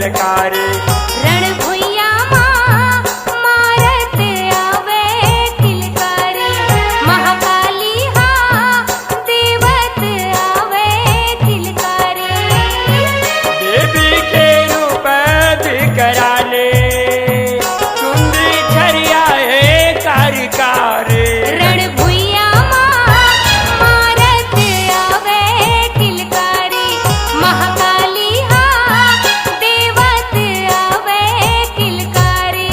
किलकारी। रणभुइया माँ मारत आवे किलकारी, महाकाली हाँ देवत आवे किलकारी। देवी के रूप बिकराले चुंदी छरिया है कारकारी। रणभुइया माँ मारत आवे किलकारी, महाकाली हाँ देवत आवे किलकारी।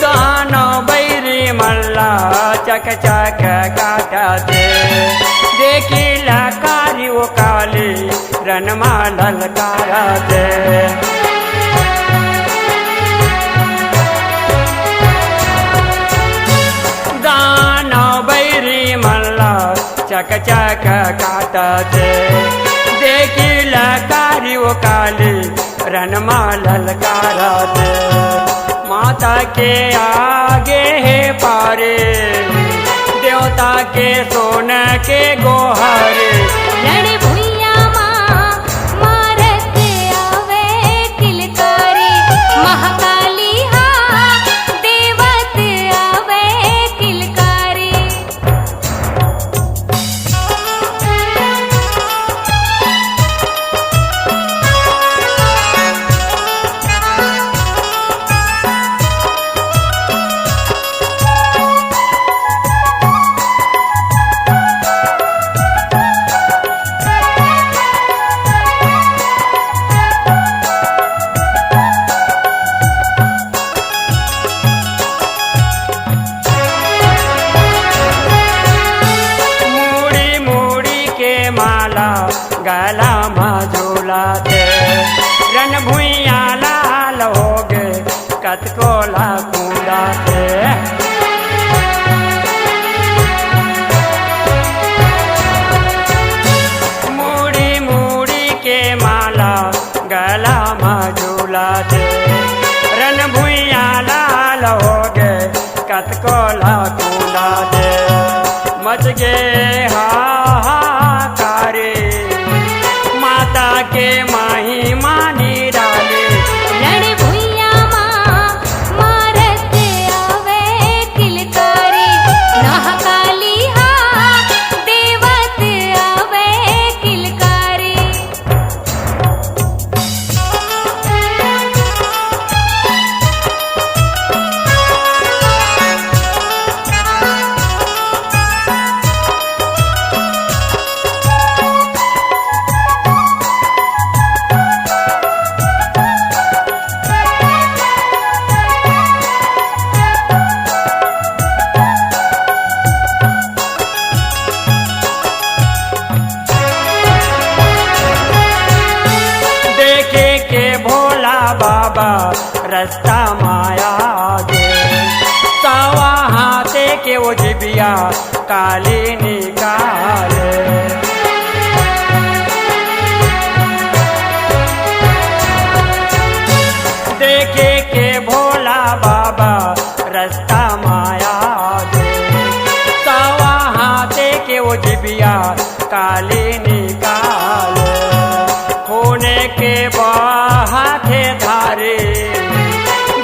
दानव बैरी मल्ला चक चक काटते, देखी लकारी वो काली रणमा ललकारते। दानव बैरी मल्ला चक चक काटते, देखी लकारी वो काली रणमा ललकारते। माता के आगे है पारे, देवता के सोन के गोहारे। रणभुइया माँ मारत आवे किलकारी, महाकाली हाँ देवत आवे किलकारी। मूड़ी मूड़ी के माला गला में झूलाते, रणभुइया लाल हो गए कतकोला कूदाते। मूड़ी मूड़ी के माला गला में झूलाते, रणभुइया लाल हो गए कतकोला कूदाते। मच गए हाहाकारे, माता के महिमा निराले। रणभुइया माँ मारत आवे किलकारी, महाकाली हाँ देवत आवे किलकारी। देखे के भोला बाबा रास्ता माया गे, सावा हाथे के वो जिबिया काली निकाले। देखे के भोला बाबा रास्ता माया गे, सावा हाथे के वो जिबिया काली निकाले। होने के बाहाथे धारे,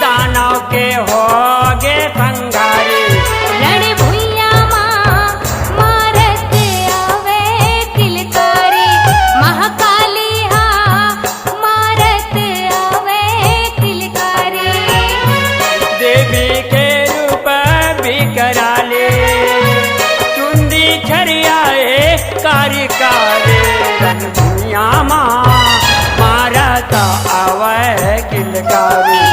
दानव के होगे संघारे। रणभुइया माँ मारत आवे किलकारी, महाकाली हाँ मारत आवे किलकारी। देवी के रूप बिकराले चुंदी छरियाए कारकारे। रणभुइया माँ मारत आवे किलकारी।